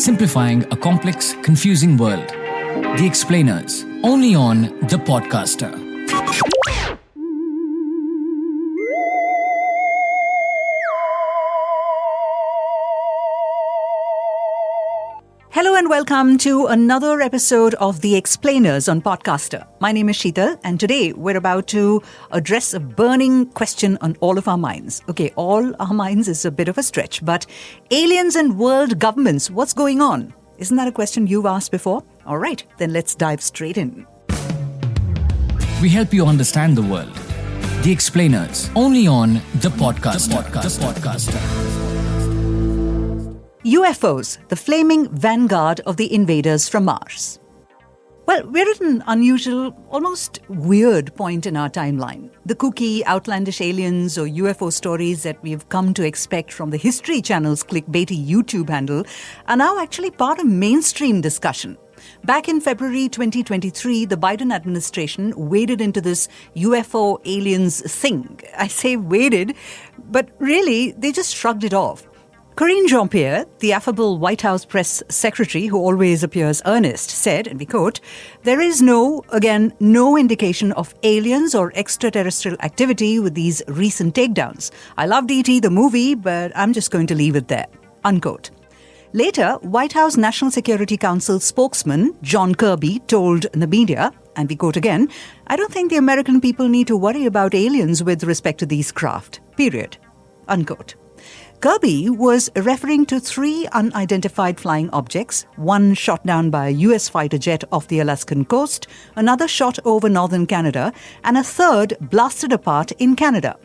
simplifying a complex, confusing world. The Explainers, only on The Podcaster. Hello and welcome to another episode of The Explainers on Podcaster. My name is Seetal, and today we're about to address a burning question on all of our minds. Okay, all our minds is a bit of a stretch, but aliens and world governments, what's going on? Isn't that a question you've asked before? All right, then let's dive straight in. We help you understand the world. The Explainers, only on The Podcaster. The Podcaster. UFOs, the flaming vanguard of the invaders from Mars. Well, we're at an unusual, almost weird point in our timeline. The kooky, outlandish aliens or UFO stories that we've come to expect from the History Channel's clickbaity YouTube handle are now actually part of mainstream discussion. Back in February 2023, the Biden administration waded into this UFO aliens thing. I say waded, but really, they just shrugged it off. Karine Jean-Pierre, the affable White House press secretary who always appears earnest, said, and we quote, "There is no indication of aliens or extraterrestrial activity with these recent takedowns. I loved E.T. the movie, but I'm just going to leave it there." Unquote. Later, White House National Security Council spokesman John Kirby told the media, and we quote again, "I don't think the American people need to worry about aliens with respect to these craft, period." Unquote. Kirby was referring to 3 unidentified flying objects, one shot down by a US fighter jet off the Alaskan coast, another shot over northern Canada, and a third blasted apart in Canada.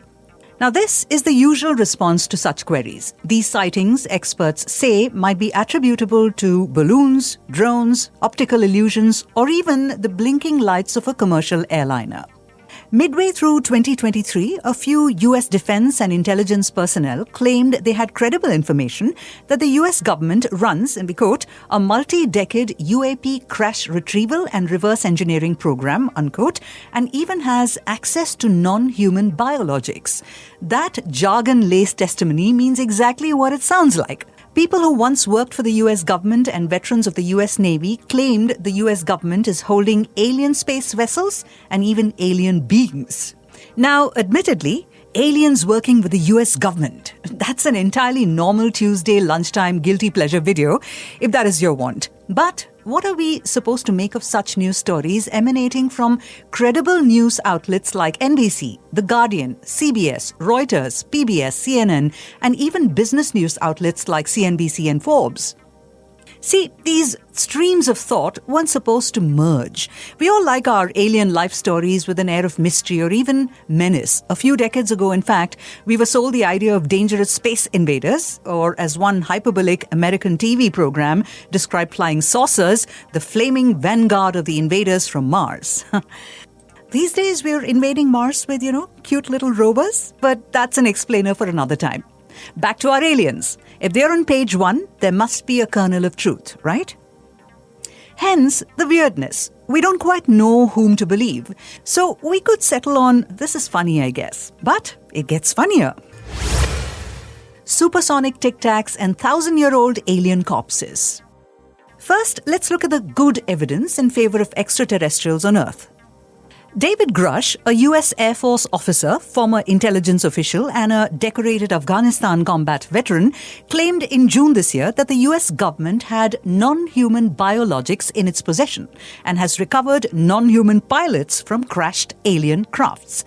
Now, this is the usual response to such queries. These sightings, experts say, might be attributable to balloons, drones, optical illusions, or even the blinking lights of a commercial airliner. Midway through 2023, a few US defense and intelligence personnel claimed they had credible information that the US government runs, and we quote, "a multi-decade UAP crash retrieval and reverse engineering program," unquote, and even has access to non-human biologics. That jargon-laced testimony means exactly what it sounds like. People who once worked for the US government and veterans of the US Navy claimed the US government is holding alien space vessels and even alien beings. Now, admittedly, aliens working with the US government, that's an entirely normal Tuesday lunchtime guilty pleasure video, if that is your want. But what are we supposed to make of such news stories emanating from credible news outlets like NBC, The Guardian, CBS, Reuters, PBS, CNN, and even business news outlets like CNBC and Forbes? See, these streams of thought weren't supposed to merge. We all like our alien life stories with an air of mystery or even menace. A few decades ago, in fact, we were sold the idea of dangerous space invaders, or as one hyperbolic American TV program described flying saucers, the flaming vanguard of the invaders from Mars. These days, we're invading Mars with, cute little rovers, but that's an explainer for another time. Back to our aliens. If they're on page 1, there must be a kernel of truth, right? Hence, the weirdness. We don't quite know whom to believe. So we could settle on, this is funny, I guess. But it gets funnier. Supersonic tic-tacs and 1,000-year-old alien corpses. First, let's look at the good evidence in favor of extraterrestrials on Earth. David Grush, a US Air Force officer, former intelligence official, and a decorated Afghanistan combat veteran, claimed in June this year that the US government had non-human biologics in its possession and has recovered non-human pilots from crashed alien crafts.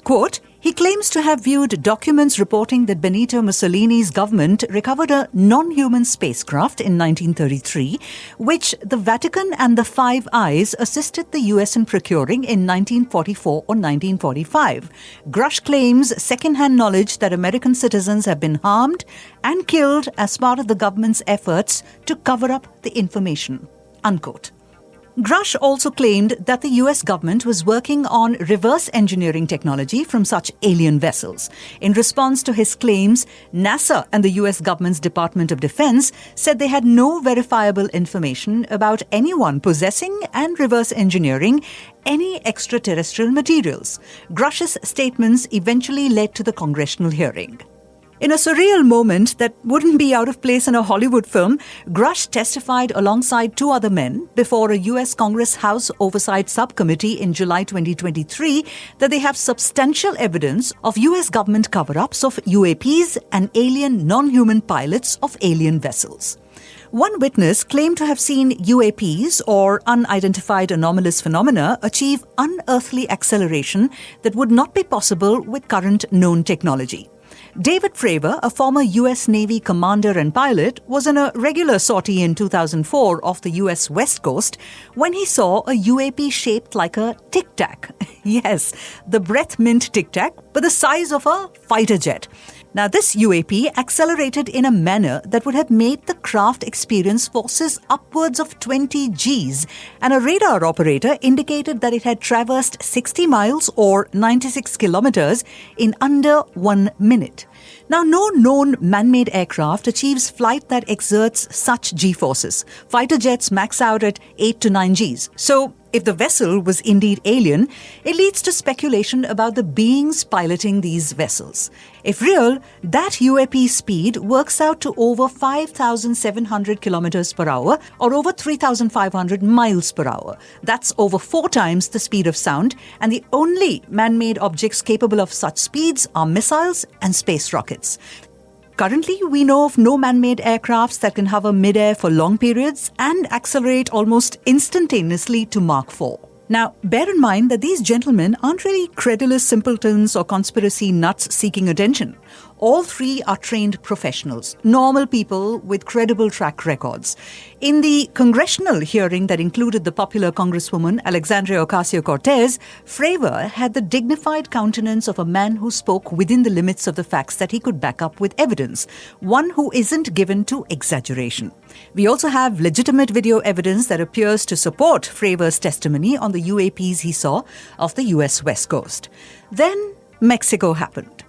Quote, he claims to have viewed documents reporting that Benito Mussolini's government recovered a non-human spacecraft in 1933, which the Vatican and the Five Eyes assisted the US in procuring in 1944 or 1945. Grush claims second-hand knowledge that American citizens have been harmed and killed as part of the government's efforts to cover up the information. Unquote. Grush also claimed that the US government was working on reverse engineering technology from such alien vessels. In response to his claims, NASA and the US government's Department of Defense said they had no verifiable information about anyone possessing and reverse engineering any extraterrestrial materials. Grush's statements eventually led to the congressional hearing. In a surreal moment that wouldn't be out of place in a Hollywood film, Grush testified alongside two other men before a US Congress House Oversight Subcommittee in July 2023 that they have substantial evidence of US government cover-ups of UAPs and alien non-human pilots of alien vessels. One witness claimed to have seen UAPs, or unidentified anomalous phenomena, achieve unearthly acceleration that would not be possible with current known technology. David Fravor, a former US Navy commander and pilot, was on a regular sortie in 2004 off the US West Coast when he saw a UAP shaped like a Tic Tac. Yes, the breath mint Tic Tac, but the size of a fighter jet. Now, this UAP accelerated in a manner that would have made the craft experience forces upwards of 20 Gs, and a radar operator indicated that it had traversed 60 miles or 96 kilometers in under 1 minute. Now, no known man-made aircraft achieves flight that exerts such G-forces. Fighter jets max out at 8 to 9 Gs. So, if the vessel was indeed alien, it leads to speculation about the beings piloting these vessels. If real, that UAP speed works out to over 5,700 kilometers per hour or over 3,500 miles per hour. That's over 4 times the speed of sound, and the only man-made objects capable of such speeds are missiles and space rockets. Currently, we know of no man-made aircrafts that can hover mid-air for long periods and accelerate almost instantaneously to Mach 4. Now, bear in mind that these gentlemen aren't really credulous simpletons or conspiracy nuts seeking attention. All three are trained professionals, normal people with credible track records. In the congressional hearing that included the popular Congresswoman Alexandria Ocasio-Cortez, Fravor had the dignified countenance of a man who spoke within the limits of the facts that he could back up with evidence, one who isn't given to exaggeration. We also have legitimate video evidence that appears to support Fravor's testimony on the UAPs he saw off the US West Coast. Then Mexico happened.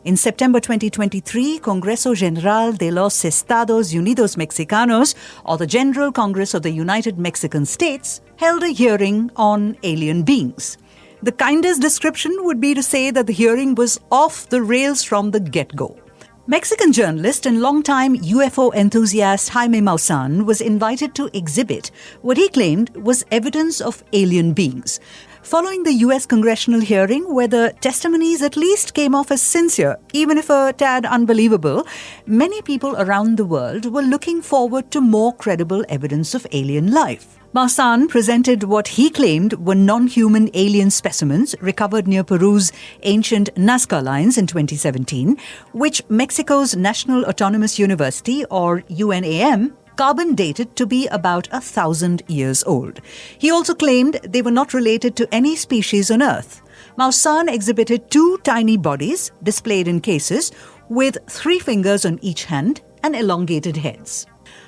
In September 2023, Congreso General de los Estados Unidos Mexicanos, or the General Congress of the United Mexican States, held a hearing on alien beings. The kindest description would be to say that the hearing was off the rails from the get-go. Mexican journalist and longtime UFO enthusiast Jaime Maussan was invited to exhibit what he claimed was evidence of alien beings. Following the US congressional hearing, where the testimonies at least came off as sincere, even if a tad unbelievable, many people around the world were looking forward to more credible evidence of alien life. Maussan presented what he claimed were non-human alien specimens recovered near Peru's ancient Nazca lines in 2017, which Mexico's National Autonomous University, or UNAM, carbon dated to be about 1,000 years old. He also claimed they were not related to any species on Earth. Maussan exhibited 2 tiny bodies, displayed in cases, with 3 fingers on each hand and elongated heads.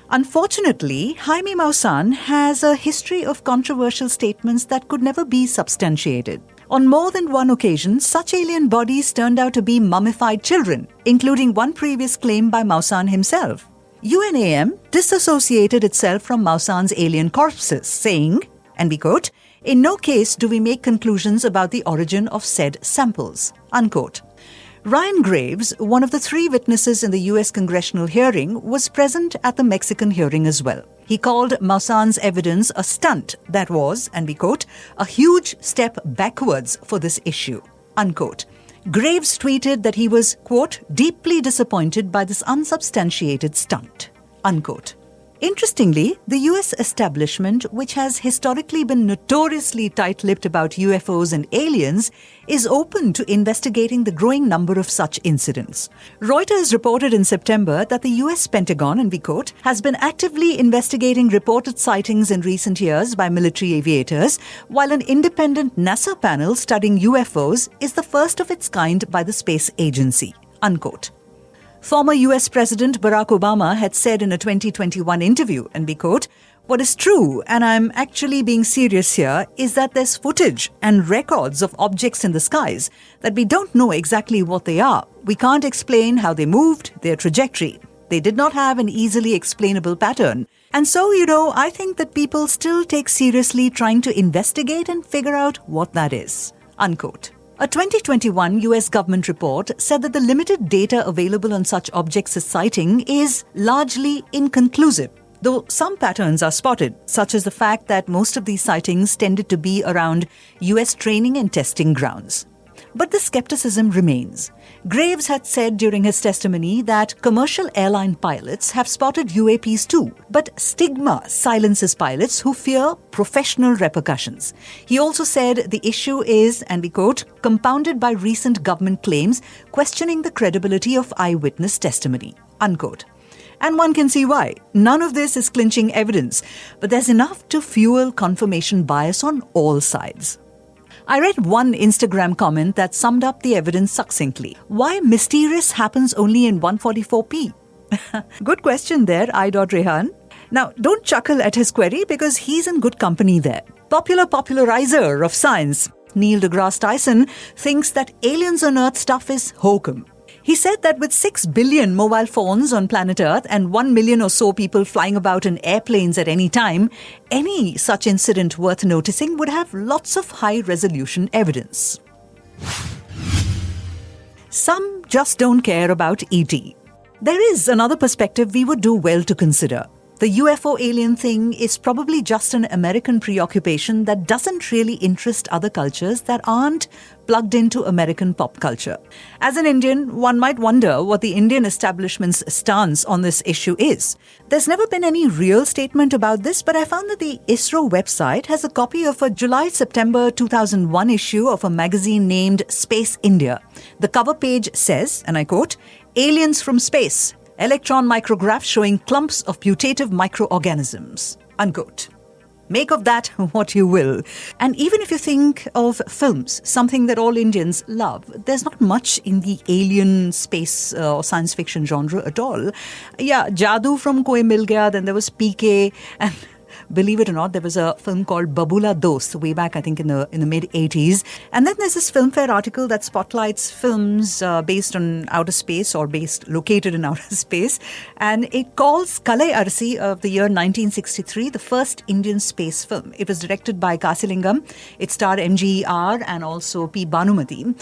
Unfortunately, Jaime Maussan has a history of controversial statements that could never be substantiated. On more than one occasion, such alien bodies turned out to be mummified children, including one previous claim by Maussan himself. UNAM disassociated itself from Maussan's alien corpses, saying, and we quote, "In no case do we make conclusions about the origin of said samples," unquote. Ryan Graves, one of the 3 witnesses in the US congressional hearing, was present at the Mexican hearing as well. He called Maussan's evidence a stunt that was, and we quote, "a huge step backwards for this issue," unquote. Graves tweeted that he was, quote, "deeply disappointed by this unsubstantiated stunt," unquote. Interestingly, the US establishment, which has historically been notoriously tight-lipped about UFOs and aliens, is open to investigating the growing number of such incidents. Reuters reported in September that the US Pentagon, and we quote, "has been actively investigating reported sightings in recent years by military aviators, while an independent NASA panel studying UFOs is the first of its kind by the space agency," unquote. Former US President Barack Obama had said in a 2021 interview, and we quote, "What is true, and I'm actually being serious here, is that there's footage and records of objects in the skies that we don't know exactly what they are. We can't explain how they moved, their trajectory. They did not have an easily explainable pattern. And so, I think that people still take seriously trying to investigate and figure out what that is," unquote. A 2021 US government report said that the limited data available on such objects as sighting is largely inconclusive, though some patterns are spotted, such as the fact that most of these sightings tended to be around US training and testing grounds. But the skepticism remains. Graves had said during his testimony that commercial airline pilots have spotted UAPs too, but stigma silences pilots who fear professional repercussions. He also said the issue is, and we quote, compounded by recent government claims questioning the credibility of eyewitness testimony, unquote. And one can see why. None of this is clinching evidence, but there's enough to fuel confirmation bias on all sides. I read one Instagram comment that summed up the evidence succinctly. Why mysterious happens only in 144p? Good question there, I.Rehan. Now, don't chuckle at his query because he's in good company there. Popularizer of science, Neil deGrasse Tyson, thinks that aliens on Earth stuff is hokum. He said that with 6 billion mobile phones on planet Earth and 1 million or so people flying about in airplanes at any time, any such incident worth noticing would have lots of high-resolution evidence. Some just don't care about ET. There is another perspective we would do well to consider. The UFO alien thing is probably just an American preoccupation that doesn't really interest other cultures that aren't plugged into American pop culture. As an Indian, one might wonder what the Indian establishment's stance on this issue is. There's never been any real statement about this, but I found that the ISRO website has a copy of a July-September 2001 issue of a magazine named Space India. The cover page says, and I quote, "Aliens from space. Electron micrographs showing clumps of putative microorganisms," unquote. Make of that what you will. And even if you think of films, something that all Indians love, there's not much in the alien space or science fiction genre at all. Yeah, Jadoo from Koi Mil Gaya, then there was PK, and believe it or not, there was a film called Babula Dost way back, I think, in the mid-80s. And then there's this Filmfare article that spotlights films based on outer space or located in outer space. And it calls Kalai Arsi of the year 1963 the first Indian space film. It was directed by Kasilingam. It starred MGR and also P. Bhanumati.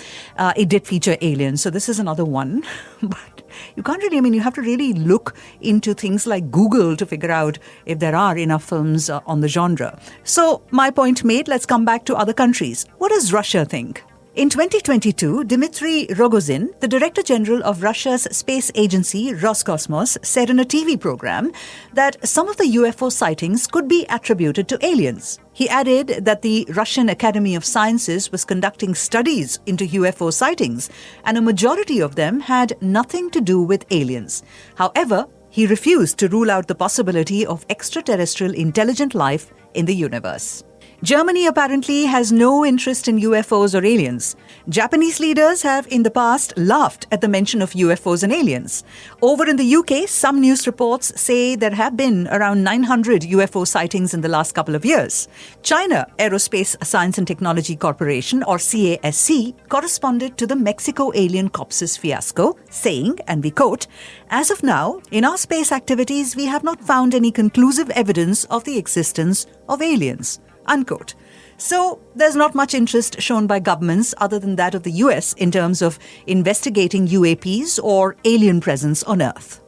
It did feature aliens. So this is another one. But you can't really, you have to really look into things like Google to figure out if there are enough films on the genre. So, my point made, let's come back to other countries. What does Russia think? In 2022, Dmitry Rogozin, the Director General of Russia's space agency Roscosmos, said in a TV program that some of the UFO sightings could be attributed to aliens. He added that the Russian Academy of Sciences was conducting studies into UFO sightings, and a majority of them had nothing to do with aliens. However, he refused to rule out the possibility of extraterrestrial intelligent life in the universe. Germany apparently has no interest in UFOs or aliens. Japanese leaders have in the past laughed at the mention of UFOs and aliens. Over in the UK, some news reports say there have been around 900 UFO sightings in the last couple of years. China Aerospace Science and Technology Corporation, or CASC, corresponded to the Mexico alien corpses fiasco, saying, and we quote, "As of now, in our space activities, we have not found any conclusive evidence of the existence of aliens," unquote. So there's not much interest shown by governments other than that of the US in terms of investigating UAPs or alien presence on Earth.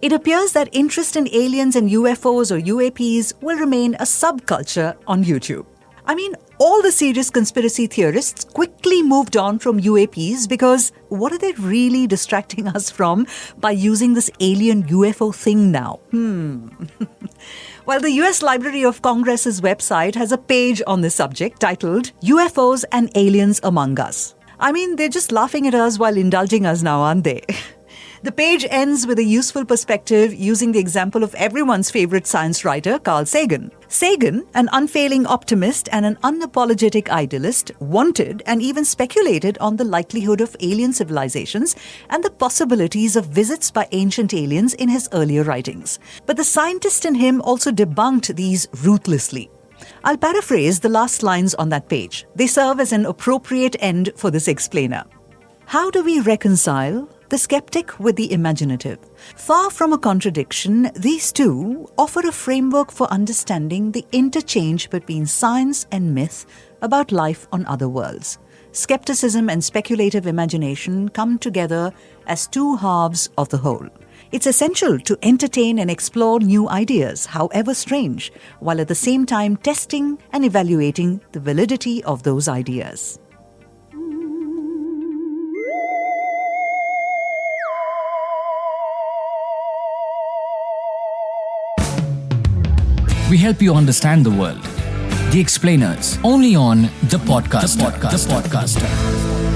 It appears that interest in aliens and UFOs or UAPs will remain a subculture on YouTube. All the serious conspiracy theorists quickly moved on from UAPs because what are they really distracting us from by using this alien UFO thing now? Well, the US Library of Congress's website has a page on this subject titled UFOs and Aliens Among Us. They're just laughing at us while indulging us now, aren't they? The page ends with a useful perspective using the example of everyone's favorite science writer, Carl Sagan. Sagan, an unfailing optimist and an unapologetic idealist, wanted and even speculated on the likelihood of alien civilizations and the possibilities of visits by ancient aliens in his earlier writings. But the scientist in him also debunked these ruthlessly. I'll paraphrase the last lines on that page. They serve as an appropriate end for this explainer. How do we reconcile the skeptic with the imaginative? Far from a contradiction, these two offer a framework for understanding the interchange between science and myth about life on other worlds. skepticism and speculative imagination come together as two halves of the whole. It's essential to entertain and explore new ideas, however strange, while at the same time testing and evaluating the validity of those ideas. We help you understand the world. The Explainers, only on the podcast. The podcaster.